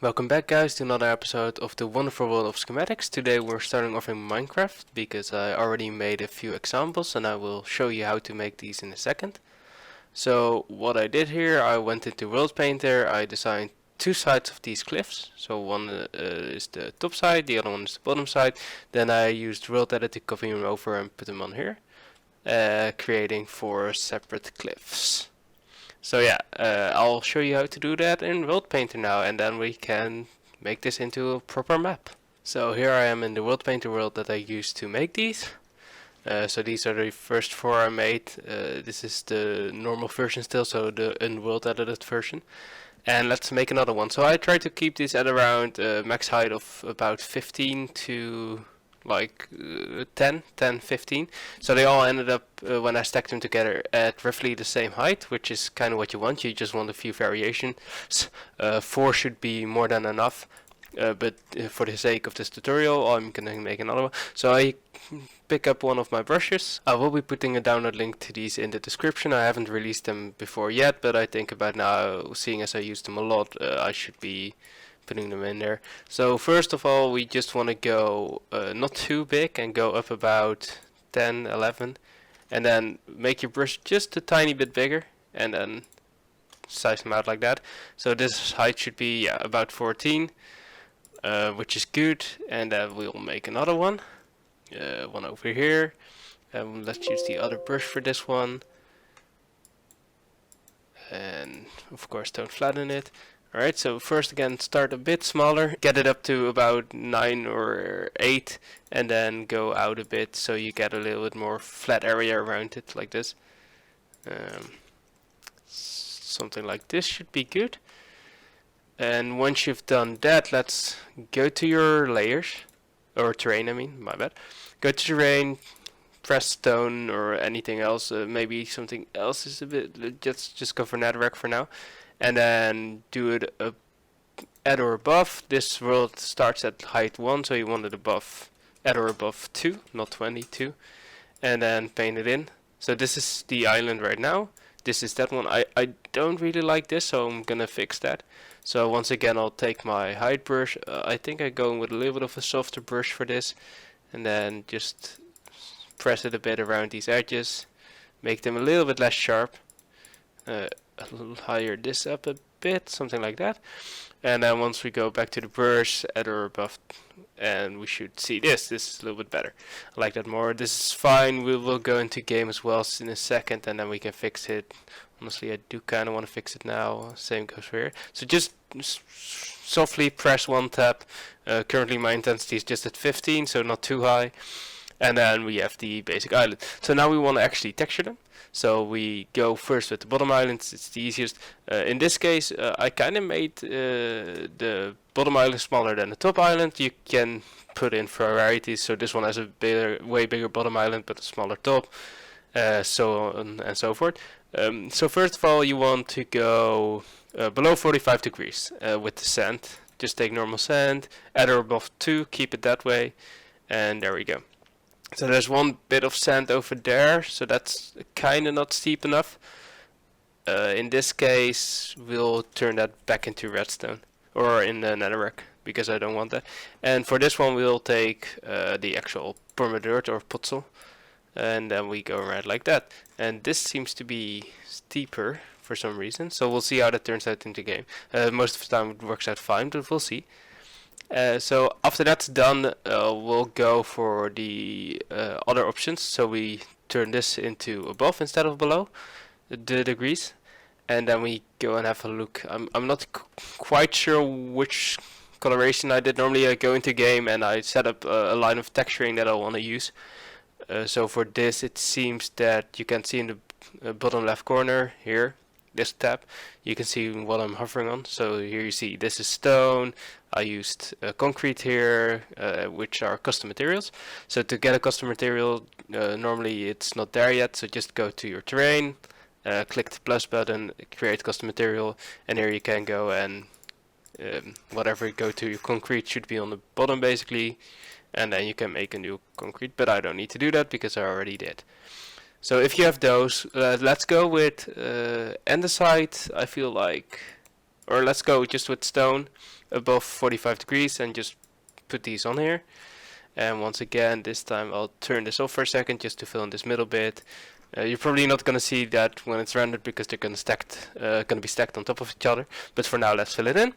Welcome back guys to another episode of the wonderful world of schematics. Today we're starting off in Minecraft because I already made a few examples and I will show you how to make these in a second. So what I did here, I went into World Painter, I designed two sides of these cliffs. So one is the top side, the other one is the bottom side. Then I used World Edit to copy them over and put them on here, creating four separate cliffs. So yeah, I'll show you how to do that in World Painter now, and then we can make this into a proper map. So here I am in the World Painter world that I used to make these. So these are the first four I made. This is the normal version still, so the in-world edited version. And let's make another one. So I try to keep this at around max height of about 15 to like 10, 15. So they all ended up, when I stacked them together, at roughly the same height, which is kind of what you want. You just want a few variations. 4 should be more than enough. But for the sake of this tutorial, I'm gonna make another one. So I pick up one of my brushes. I will be putting a download link to these in the description. I haven't released them before yet, but I think about now, seeing as I use them a lot, I should be putting them in there. So first of all, we just want to go not too big and go up about 10, 11, and then make your brush just a tiny bit bigger and then size them out like that. So this height should be about 14, which is good, and then we'll make another one. One over here. Let's use the other brush for this one, and of course don't flatten it. Alright, so first again start a bit smaller, get it up to about 9 or 8, and then go out a bit so you get a little bit more flat area around it, like this. Something like this should be good. And once you've done that, let's go to your layers, or terrain, I mean, my bad. Go to terrain, press stone or anything else, maybe something else is a bit, just go for netherrack for now. And then do it at or above. This world starts at height 1, so you want it above, at or above 2, not 22. And then paint it in. So this is the island right now. This is that one. I don't really like this, so I'm gonna fix that. So once again, I'll take my height brush. I think I go with a little bit of a softer brush for this. And then just press it a bit around these edges. Make them a little bit less sharp. A little higher this up a bit, something like that. And then once we go back to the brush, at or above, and we should see this is a little bit better. I like that more. This is fine. We will go into game as well in a second, and then we can fix it. Honestly, I do kind of want to fix it now. Same goes for here. So just softly press one tab. Currently my intensity is just at 15, so not too high. And then we have the basic island. So now we want to actually texture them. So we go first with the bottom islands, it's the easiest. In this case, I kind of made the bottom island smaller than the top island. You can put in varieties, so this one has a way bigger bottom island but a smaller top, so on and so forth. So first of all, you want to go below 45 degrees with the sand. Just take normal sand, at or above 2, keep it that way, and there we go. So there's one bit of sand over there, so that's kind of not steep enough. In this case, we'll turn that back into redstone, or in the netherrack, because I don't want that. And for this one, we'll take the actual permadirt or puzzle, and then we go around like that. And this seems to be steeper for some reason, so we'll see how that turns out in the game. Most of the time it works out fine, but we'll see. So after that's done, we'll go for the other options. So we turn this into above instead of below the degrees, and then we go and have a look. I'm not quite sure which coloration I did. Normally I go into game and I set up a line of texturing that I want to use. So for this, it seems that you can see in the bottom left corner here, this tab, you can see what I'm hovering on. So here you see this is stone. I used concrete here, which are custom materials. So to get a custom material, normally it's not there yet, so just go to your terrain, click the plus button, create custom material, and here you can go and whatever you go to, your concrete should be on the bottom basically, and then you can make a new concrete, but I don't need to do that because I already did. So if you have those, let's go with andesite. I feel like or let's go just with stone above 45 degrees and just put these on here. And once again, this time I'll turn this off for a second just to fill in this middle bit. You're probably not going to see that when it's rendered because they're going to be stacked on top of each other. But for now, let's fill it in.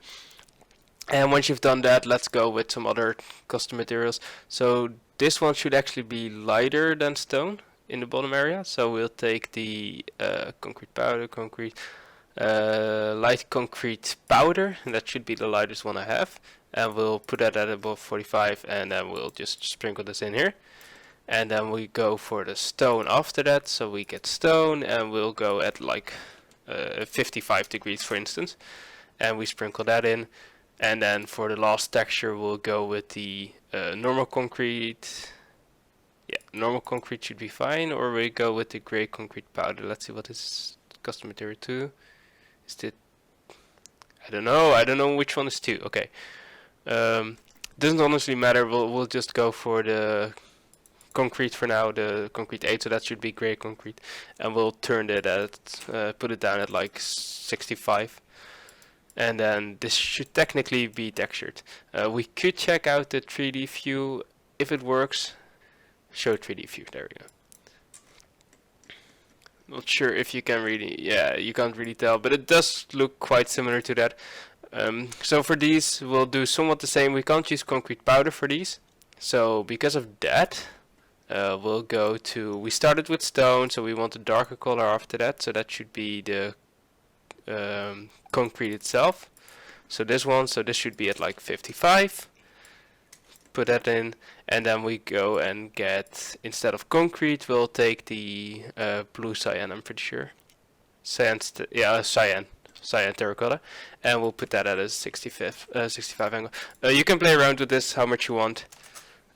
And once you've done that, let's go with some other custom materials. So this one should actually be lighter than stone in the bottom area. So we'll take the concrete powder, light concrete powder, and that should be the lightest one I have. And we'll put that at above 45, and then we'll just sprinkle this in here. And then we go for the stone after that, so we get stone, and we'll go at like 55 degrees for instance, and we sprinkle that in. And then for the last texture we'll go with the normal concrete. Yeah, normal concrete should be fine, or we go with the gray concrete powder. Let's see what is custom material 2. Is it? I don't know which one is 2. Okay. Doesn't honestly matter. We'll just go for the concrete for now, the concrete 8, so that should be gray concrete, and we'll turn it at put it down at like 65, and then this should technically be textured. We could check out the 3D view if it works. Show 3D view, there we go. Not sure if you can really, yeah, you can't really tell, but it does look quite similar to that. So for these we'll do somewhat the same. We can't use concrete powder for these, so because of that we'll go to, we started with stone, so we want a darker color after that, so that should be the concrete itself. So this one, so this should be at like 55. Put that in, and then we go and get, instead of concrete, we'll take the blue cyan, I'm pretty sure. Cyan terracotta, and we'll put that at a 65 angle. You can play around with this how much you want.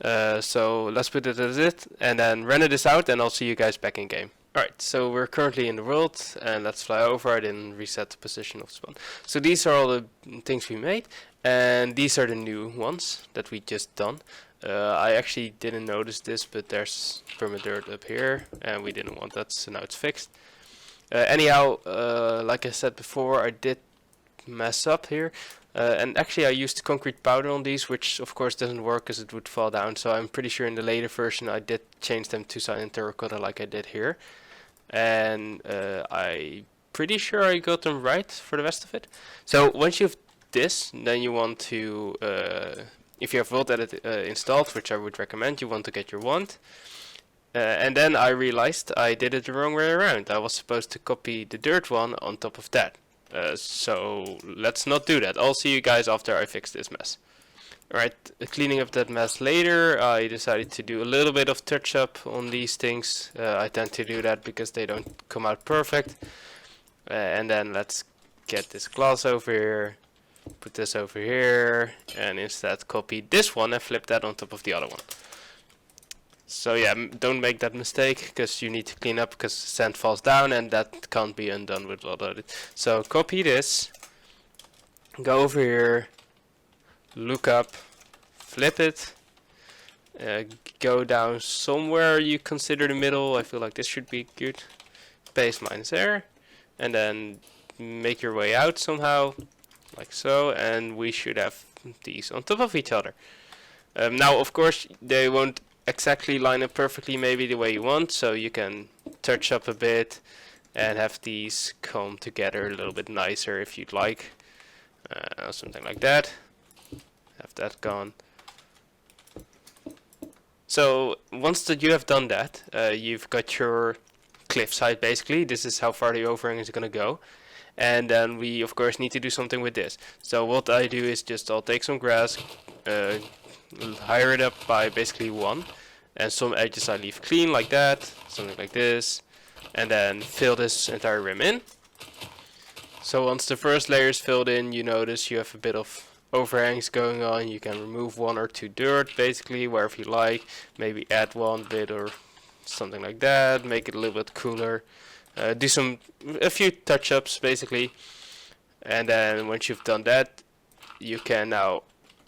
So let's put it as it, and then render this out, and I'll see you guys back in game. Alright, so we're currently in the world, and let's fly over. I didn't reset the position of spawn. So these are all the things we made, and these are the new ones that we just done. I actually didn't notice this, but there's permadirt up here, and we didn't want that, so now it's fixed. Anyhow, like I said before, I did mess up here. And actually I used concrete powder on these, which of course doesn't work because it would fall down. So I'm pretty sure in the later version I did change them to cyan terracotta like I did here. And I'm pretty sure I got them right for the rest of it. So once you have this, then you want to, if you have World Edit installed, which I would recommend, you want to get your wand. And then I realized I did it the wrong way around. I was supposed to copy the dirt one on top of that. So let's not do that. I'll see you guys after I fix this mess. Alright, cleaning up that mess later, I decided to do a little bit of touch up on these things. I tend to do that because they don't come out perfect. And then let's get this glass over here, put this over here, and instead copy this one and flip that on top of the other one. So yeah, don't make that mistake, because you need to clean up, because sand falls down and that can't be undone with World Edit. So copy this, go over here, look up, flip it, go down somewhere you consider the middle. I feel like this should be good. Paste minus there, and then make your way out somehow, like so, and we should have these on top of each other. Now of course they won't exactly line up perfectly maybe the way you want, so you can touch up a bit and have these come together a little bit nicer if you'd like. Something like that. Have that gone. So once that you have done that, you've got your cliffside basically. This is how far the overhang is gonna go. And then we of course need to do something with this. So what I do is just I'll take some grass, higher it up by basically 1, and some edges I leave clean like that, something like this, and then fill this entire rim in. So once the first layer is filled in, you notice you have a bit of overhangs going on. You can remove 1 or 2 dirt basically wherever you like, maybe add 1 bit or something like that, make it a little bit cooler, do a few touch-ups basically, and then once you've done that, you can now,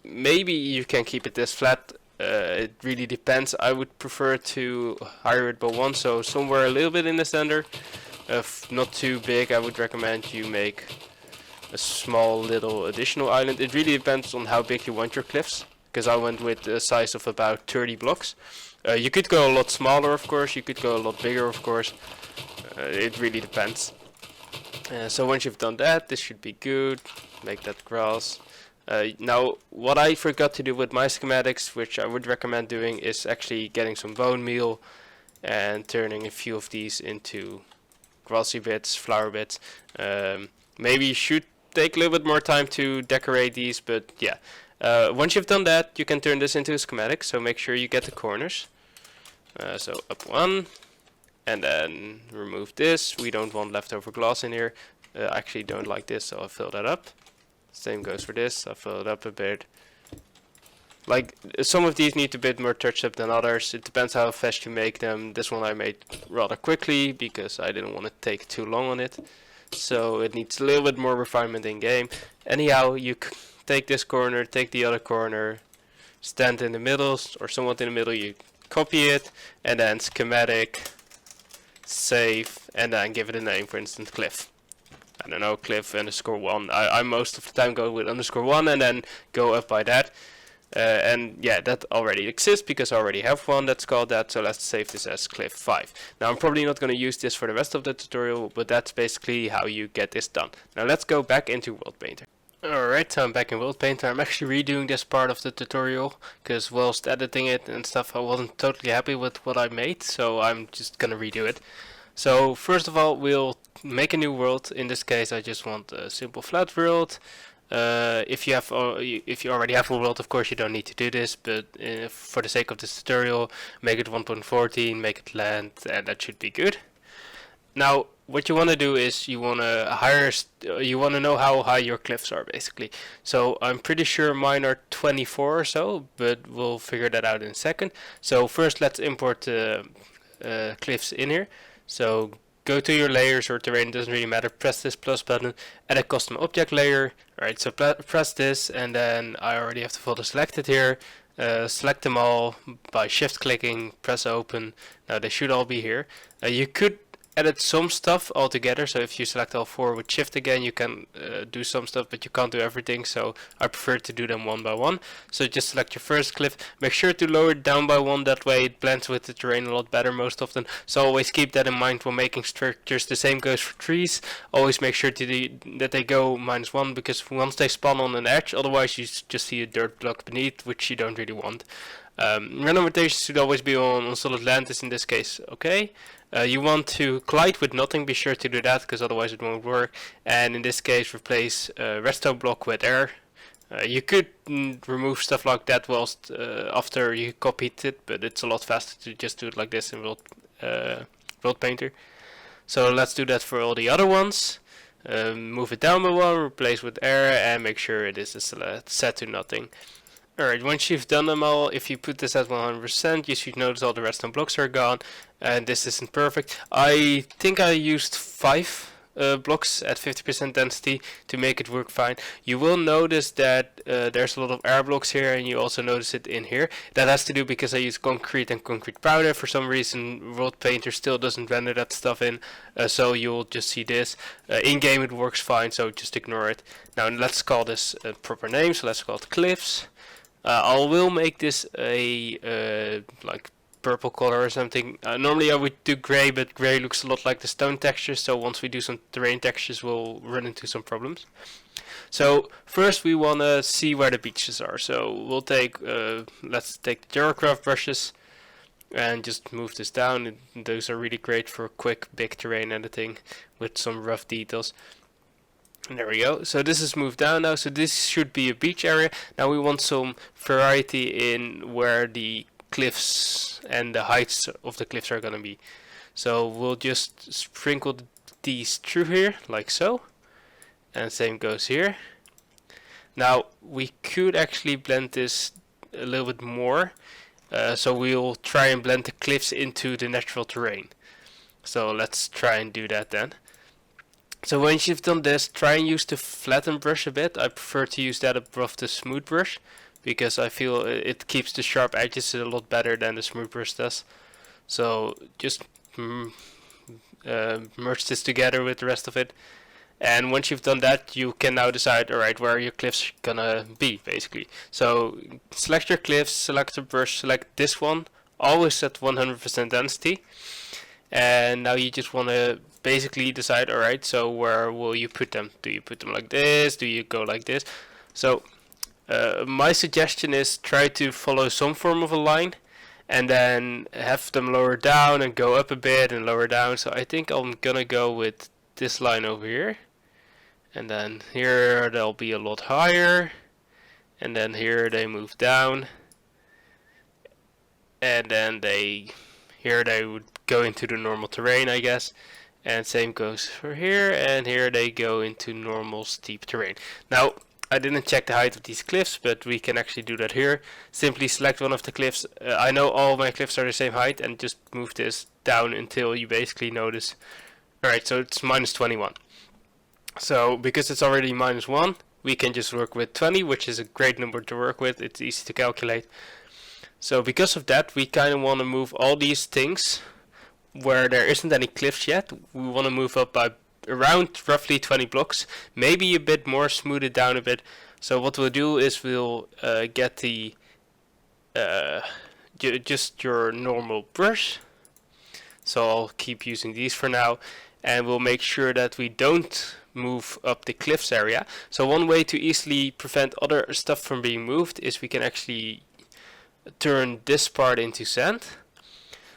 maybe you can keep it this flat. It really depends. I would prefer to higher it by 1, so somewhere a little bit in the center. If not too big, I would recommend you make a small little additional island. It really depends on how big you want your cliffs, because I went with the size of about 30 blocks. You could go a lot smaller, of course, you could go a lot bigger, of course. It really depends. So once you've done that, this should be good. Make that grass. Now, what I forgot to do with my schematics, which I would recommend doing, is actually getting some bone meal and turning a few of these into grassy bits, flower bits. Maybe you should take a little bit more time to decorate these, but yeah. Once you've done that, you can turn this into a schematic, so make sure you get the corners. So up one, and then remove this. We don't want leftover glass in here. I actually don't like this, so I'll fill that up. Same goes for this, I'll fill it up a bit. Like, some of these need a bit more touch up than others. It depends how fast you make them. This one I made rather quickly because I didn't want to take too long on it. So it needs a little bit more refinement in game. Anyhow, you take this corner, take the other corner, stand in the middle or somewhat in the middle, you copy it, and then schematic, save, and then give it a name, for instance cliff. I don't know, cliff _1. I most of the time go with _1 and then go up by that. And yeah, that already exists because I already have one that's called that, so let's save this as cliff 5. Now I'm probably not going to use this for the rest of the tutorial, but that's basically how you get this done. Now let's go back into World Painter. Alright, so I'm back in World Painter. I'm actually redoing this part of the tutorial because whilst editing it and stuff I wasn't totally happy with what I made, so I'm just gonna redo it. So first of all, we'll make a new world. In this case I just want a simple flat world. If you already have a world, of course you don't need to do this, but for the sake of this tutorial, make it 1.14, make it land, and that should be good. Now, what you want to do is you want to know how high your cliffs are, basically. So I'm pretty sure mine are 24 or so, but we'll figure that out in a second. So first, let's import the cliffs in here. So go to your layers or terrain, doesn't really matter, press this plus button, add a custom object layer. Alright, so press this, and then I already have the folder selected here. Select them all by shift clicking, press open. Now they should all be here. You could edit some stuff altogether, so if you select all 4 with shift again you can do some stuff, but you can't do everything, so I prefer to do them one by one. So just select your first cliff, make sure to lower it down by 1, that way it blends with the terrain a lot better most often, so always keep that in mind when making structures. The same goes for trees, always make sure that they go -1, because once they spawn on an edge, otherwise you just see a dirt block beneath, which you don't really want. Random rotation should always be on solid land, is in this case okay. You want to collide with nothing, be sure to do that, because otherwise it won't work. And in this case replace redstone block with air. You could remove stuff like that whilst after you copied it, but it's a lot faster to just do it like this in World Painter. So let's do that for all the other ones. Move it down by 1, replace with air, and make sure it is set to nothing. Alright, once you've done them all, if you put this at 100%, you should notice all the redstone blocks are gone, and this isn't perfect. I think I used 5 blocks at 50% density to make it work fine. You will notice that there's a lot of air blocks here, and you also notice it in here. That has to do because I use concrete and concrete powder. For some reason World Painter still doesn't render that stuff in, so you'll just see this. In game it works fine, so just ignore it. Now let's call this a proper name, so let's call it cliffs. I will make this a like purple color or something. Normally I would do gray, but gray looks a lot like the stone texture, so once we do some terrain textures we'll run into some problems. So first we want to see where the beaches are, so we'll take let's take the Eurocraft brushes and just move this down. Those are really great for quick big terrain editing with some rough details. There we go. So this is moved down now, so this should be a beach area. Now we want some variety in where the cliffs and the heights of the cliffs are gonna be. So we'll just sprinkle these through here like so, and same goes here. Now we could actually blend this a little bit more, so we'll try and blend the cliffs into the natural terrain. So let's try and do that then. So once you've done this, try and use the flatten brush a bit. I prefer to use that above the smooth brush, because I feel it keeps the sharp edges a lot better than the smooth brush does. So just merge this together with the rest of it. And once you've done that, you can now decide, alright, where your cliffs gonna be, basically. So select your cliffs, select the brush, select this one, always at 100% density. And now you just want to basically decide, alright, so where will you put them? Do you put them like this? Do you go like this? So my suggestion is try to follow some form of a line, and then have them lower down and go up a bit and lower down. So I think I'm gonna go with this line over here. And then here they'll be a lot higher, and then here they move down, and then here they would go into the normal terrain, I guess. And same goes for here, and here they go into normal steep terrain. Now I didn't check the height of these cliffs, but we can actually do that here. Simply select one of the cliffs. I know all my cliffs are the same height, and just move this down until you basically notice. Alright, so it's minus 21. So because it's already minus 1, we can just work with 20, which is a great number to work with. It's easy to calculate. So because of that, we kind of want to move all these things where there isn't any cliffs yet. We want to move up by around roughly 20 blocks, maybe a bit more, smooth it down a bit. So what we'll do is we'll get the just your normal brush. So I'll keep using these for now, and we'll make sure that we don't move up the cliffs area. So one way to easily prevent other stuff from being moved is we can actually turn this part into sand.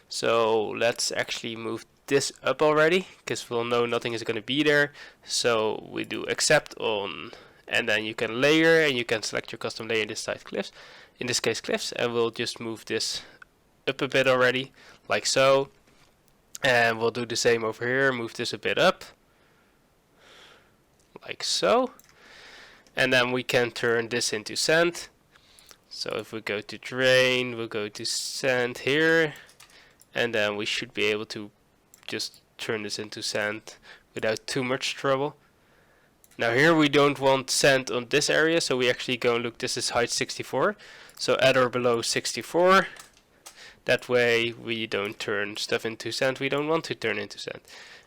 So let's actually move this up already, because we'll know nothing is going to be there. So we do accept on, and then you can layer, and you can select your custom layer, this side cliffs, in this case cliffs, and we'll just move this up a bit already, like so. And we'll do the same over here, move this a bit up, like so. And then we can turn this into sand. So if we go to terrain, we'll go to sand here, and then we should be able to just turn this into sand without too much trouble. Now here we don't want sand on this area, so we actually go and look, this is height 64, so at or below 64. That way we don't turn stuff into sand we don't want to turn into sand.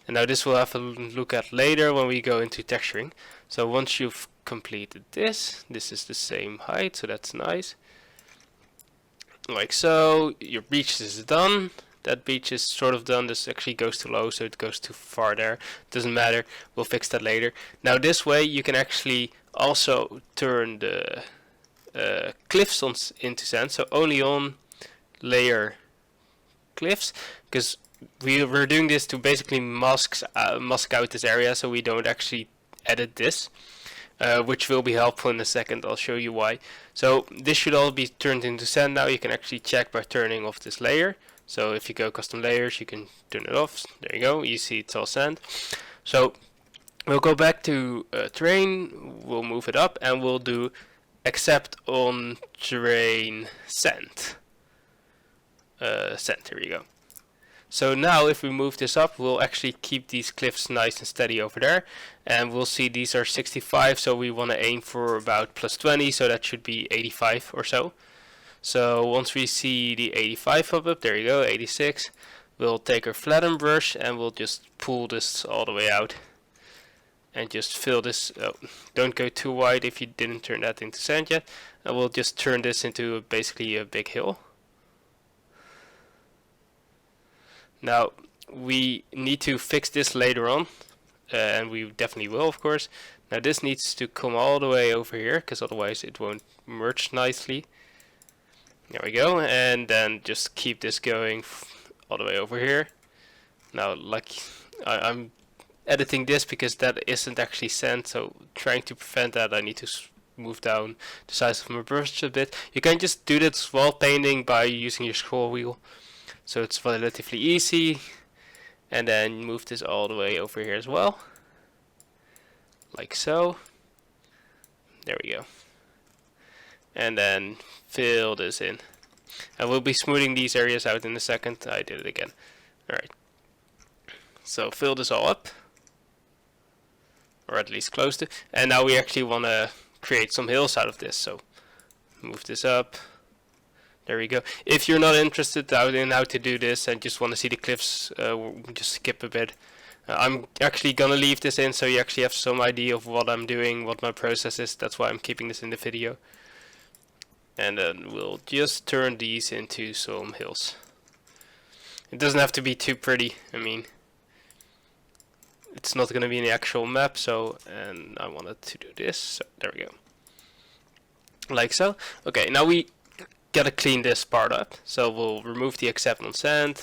And now this we'll have a look at later when we go into texturing. So once you've completed this is the same height, so that's nice. Like so, your beach is done. That beach is sort of done. This actually goes too low, so it goes too far there. Doesn't matter, we'll fix that later. Now this way you can actually also turn the cliffs into sand, so only on layer cliffs, because we're doing this to basically mask out this area, so we don't actually edit this, which will be helpful in a second. I'll show you why. So this should all be turned into sand now. You can actually check by turning off this layer. So if you go custom layers, you can turn it off. There you go, you see it's all sand. So we'll go back to terrain, we'll move it up, and we'll do accept on terrain sand. Here we go. So now if we move this up, we'll actually keep these cliffs nice and steady over there, and we'll see these are 65, so we want to aim for about plus 20, so that should be 85 or so. So once we see the 85 up, there you go, 86, we'll take our flatten brush and we'll just pull this all the way out and just fill this. Don't go too wide if you didn't turn that into sand yet, and we'll just turn this into basically a big hill. Now we need to fix this later on, and we definitely will, of course. Now this needs to come all the way over here, because otherwise it won't merge nicely. There we go, and then just keep this going all the way over here. Now, like, I'm editing this because that isn't actually sand, so trying to prevent that, I need to move down the size of my brush a bit. You can just do this while painting by using your scroll wheel, so it's relatively easy. And then move this all the way over here as well, like so. There we go. And then fill this in, and we'll be smoothing these areas out in a second. I did it again. Alright, so fill this all up, or at least close to, and now we actually want to create some hills out of this, so move this up. There we go. If you're not interested in how to do this and just want to see the cliffs, just skip a bit, I'm actually gonna leave this in so you actually have some idea of what I'm doing, what my process is. That's why I'm keeping this in the video. And then we'll just turn these into some hills. It doesn't have to be too pretty. I mean, it's not gonna be in the actual map, so, and I wanted to do this, so there we go. Like so. Okay, now we gotta clean this part up. So we'll remove the accept on sand.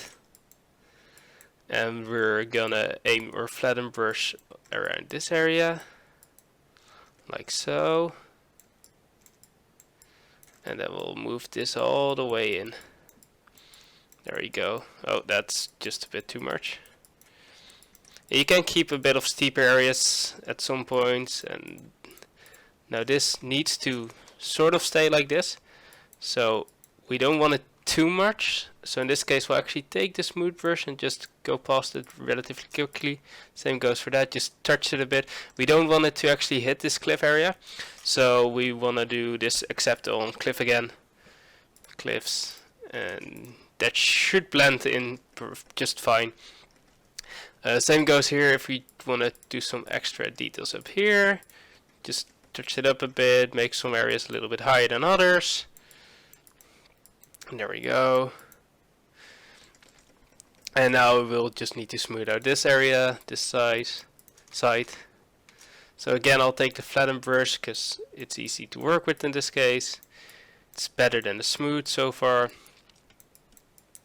And we're gonna aim or flatten brush around this area. Like so. And then we'll move this all the way in. There we go. Oh, that's just a bit too much. You can keep a bit of steeper areas at some points. And now this needs to sort of stay like this. So we don't want it too much. So in this case we'll actually take the smooth brush and just go past it relatively quickly. Same goes for that, just touch it a bit. We don't want it to actually hit this cliff area. So we want to do this except on cliff again. Cliffs. And that should blend in just fine. Same goes here if we want to do some extra details up here. Just touch it up a bit, make some areas a little bit higher than others. And there we go. And now we'll just need to smooth out this area, this side. So again, I'll take the flatten brush because it's easy to work with in this case. It's better than the smooth so far.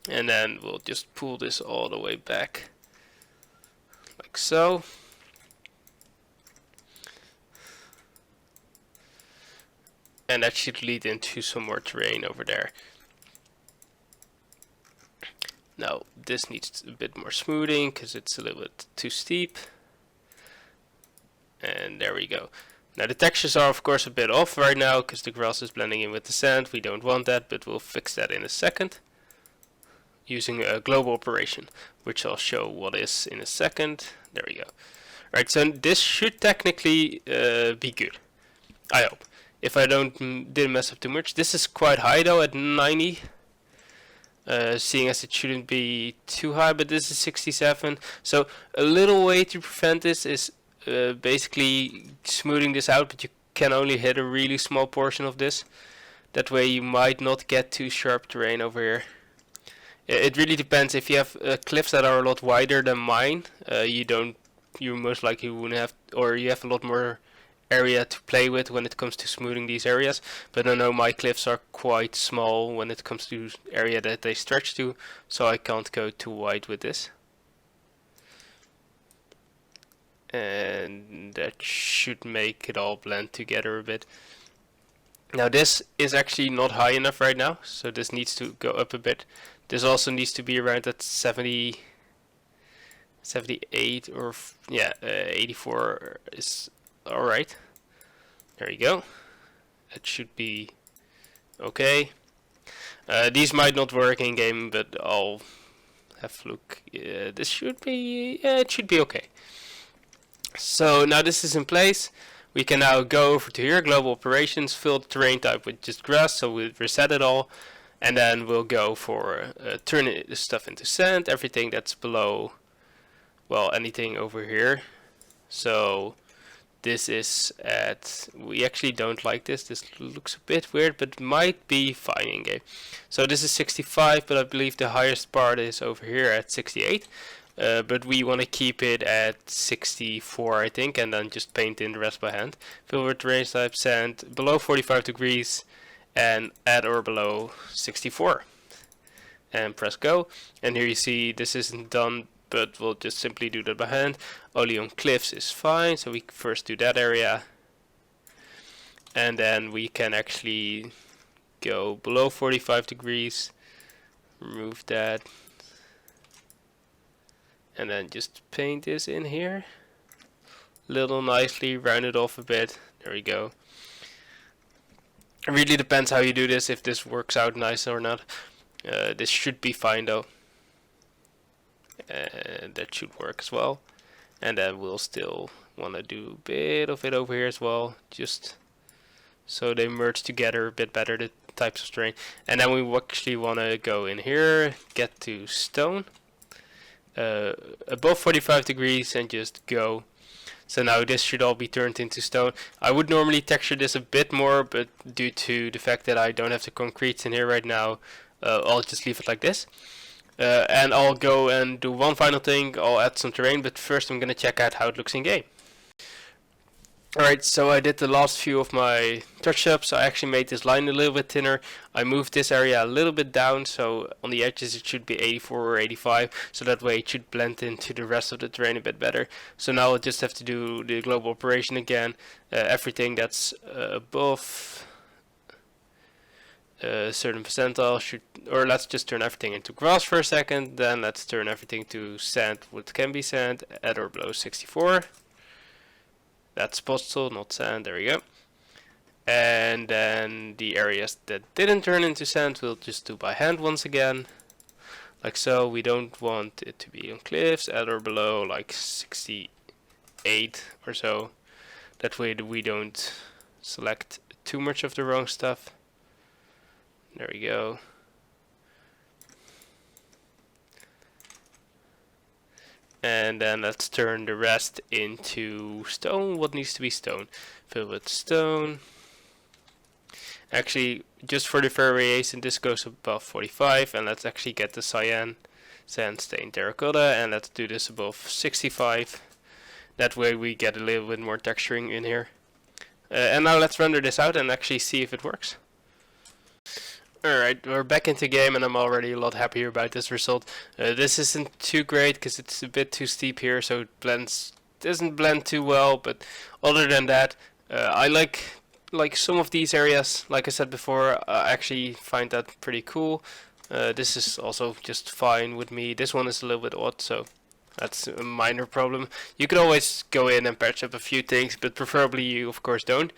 And then we'll just pull this all the way back. Like so. And that should lead into some more terrain over there. Now this needs a bit more smoothing because it's a little bit too steep. And there we go. Now the textures are of course a bit off right now because the grass is blending in with the sand. We don't want that, but we'll fix that in a second. Using a global operation, which I'll show what is in a second. There we go. Right, so this should technically be good. I hope. If I didn't mess up too much. This is quite high though at 90. Seeing as it shouldn't be too high, but this is 67. So a little way to prevent this is basically smoothing this out, but you can only hit a really small portion of this. That way you might not get too sharp terrain over here. It really depends. If you have cliffs that are a lot wider than mine, you most likely wouldn't have, or you have a lot more area to play with when it comes to smoothing these areas. But I know my cliffs are quite small when it comes to area that they stretch to, so I can't go too wide with this. And that should make it all blend together a bit. Now this is actually not high enough right now, so this needs to go up a bit. This also needs to be around that 70, 78 or yeah, 84 is alright. There you go. That should be okay. These might not work in game, but I'll have a look. This should be, yeah, it should be okay. So now this is in place. We can now go over to here, global operations, fill the terrain type with just grass, so we'll reset it all. And then we'll go for turning this stuff into sand, everything that's below, well, anything over here. So this is at, we actually don't like this. This looks a bit weird, but might be fine in game. So this is 65, but I believe the highest part is over here at 68. But we want to keep it at 64, I think, and then just paint in the rest by hand. Fill with terrain type sand below 45 degrees and at or below 64. And press go. And here you see this isn't done, but we'll just simply do that by hand. Only on cliffs is fine, so we first do that area. And then we can actually go below 45 degrees. Remove that. And then just paint this in here. Little nicely, round it off a bit. There we go. It really depends how you do this, if this works out nice or not. This should be fine though. And that should work as well. And then we'll still want to do a bit of it over here as well. Just so they merge together a bit better, the types of terrain. And then we actually want to go in here, get to stone. above 45 degrees and just go. So now this should all be turned into stone. I would normally texture this a bit more, but due to the fact that I don't have the concrete in here right now, I'll just leave it like this. And I'll go and do one final thing. I'll add some terrain, but first I'm gonna check out how it looks in game. Alright, so I did the last few of my touch-ups. I actually made this line a little bit thinner. I moved this area a little bit down, so on the edges it should be 84 or 85, so that way it should blend into the rest of the terrain a bit better. So now I'll just have to do the global operation again. Everything that's above a certain percentile should, or let's just turn everything into grass for a second, then let's turn everything to sand, what can be sand, at or below 64. That's postal, not sand, there we go. And then the areas that didn't turn into sand we'll just do by hand once again. Like so. We don't want it to be on cliffs, at or below like 68 or so. That way we don't select too much of the wrong stuff. There we go. And then let's turn the rest into stone. What needs to be stone? Fill with stone. Actually, just for the variation, this goes above 45, and let's actually get the cyan, sandstone, terracotta, and let's do this above 65. That way we get a little bit more texturing in here. And now let's render this out and actually see if it works. Alright, we're back into game and I'm already a lot happier about this result. This isn't too great because it's a bit too steep here, so it doesn't blend too well, but other than that, I like some of these areas. Like I said before, I actually find that pretty cool. This is also just fine with me. This one is a little bit odd, so that's a minor problem. You could always go in and patch up a few things, but preferably you of course don't.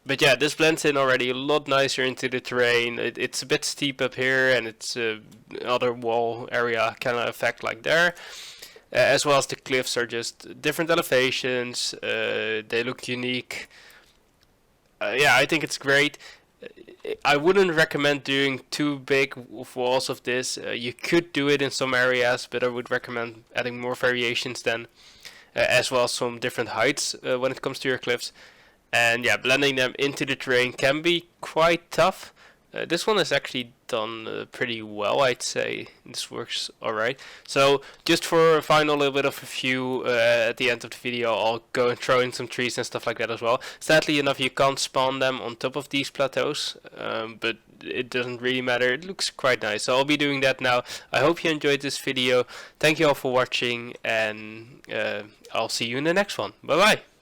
But yeah, this blends in already a lot nicer into the terrain. It's a bit steep up here, and it's other wall area kind of effect like there. As well as the cliffs are just different elevations. They look unique. Yeah, I think it's great. I wouldn't recommend doing too big walls of this. You could do it in some areas, but I would recommend adding more variations then. As well as some different heights when it comes to your cliffs. And yeah, blending them into the terrain can be quite tough. This one is actually done pretty well, I'd say. This works alright. So just for a final little bit of a view at the end of the video, I'll go and throw in some trees and stuff like that as well. Sadly enough, you can't spawn them on top of these plateaus, but it doesn't really matter. It looks quite nice. So I'll be doing that now. I hope you enjoyed this video. Thank you all for watching, and I'll see you in the next one. Bye bye.